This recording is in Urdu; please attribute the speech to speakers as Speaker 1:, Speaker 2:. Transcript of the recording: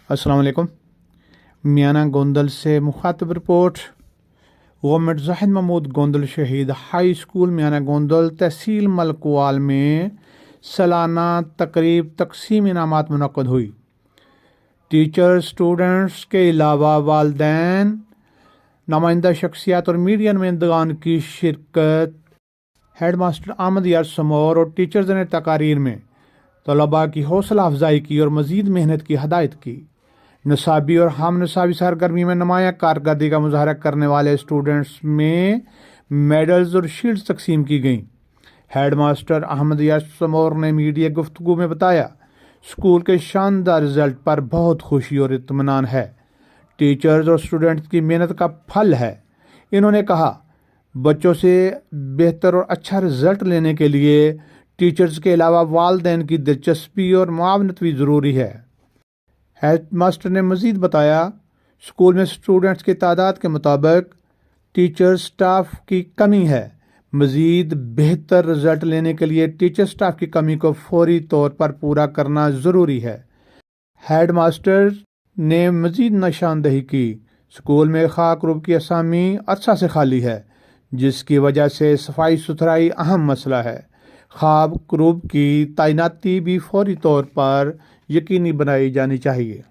Speaker 1: السلام علیکم۔ میانہ گوندل سے مخاطب رپورٹ۔ گورنمنٹ زاہد محمود گوندل شہید ہائی اسکول میانہ گوندل تحصیل ملکوال میں سالانہ تقریب تقسیم انعامات منعقد ہوئی۔ ٹیچر، اسٹوڈنٹس کے علاوہ والدین، نمائندہ شخصیات اور میڈیا نمائندگان کی شرکت۔ ہیڈ ماسٹر احمد یار سمور اور ٹیچرز نے تقاریر میں طلباء کی حوصلہ افزائی کی اور مزید محنت کی ہدایت کی۔ نصابی اور ہم نصابی سرگرمی میں نمایاں کارکردگی کا مظاہرہ کرنے والے اسٹوڈنٹس میں میڈلز اور شیلڈز تقسیم کی گئیں۔ ہیڈ ماسٹر احمد یار سمور نے میڈیا گفتگو میں بتایا، اسکول کے شاندار رزلٹ پر بہت خوشی اور اطمینان ہے۔ ٹیچرز اور اسٹوڈنٹس کی محنت کا پھل ہے۔ انہوں نے کہا، بچوں سے بہتر اور اچھا رزلٹ لینے کے لیے ٹیچرز کے علاوہ والدین کی دلچسپی اور معاونت بھی ضروری ہے۔ ہیڈ ماسٹر نے مزید بتایا، اسکول میں اسٹوڈنٹس کی تعداد کے مطابق ٹیچر سٹاف کی کمی ہے۔ مزید بہتر رزلٹ لینے کے لیے ٹیچر سٹاف کی کمی کو فوری طور پر پورا کرنا ضروری ہے۔ ہیڈ ماسٹر نے مزید نشاندہی کی، اسکول میں خاک روب کی اسامی عرصہ سے خالی ہے، جس کی وجہ سے صفائی ستھرائی اہم مسئلہ ہے۔ خاک روب کی تعیناتی بھی فوری طور پر یقینی بنائی جانی چاہیے۔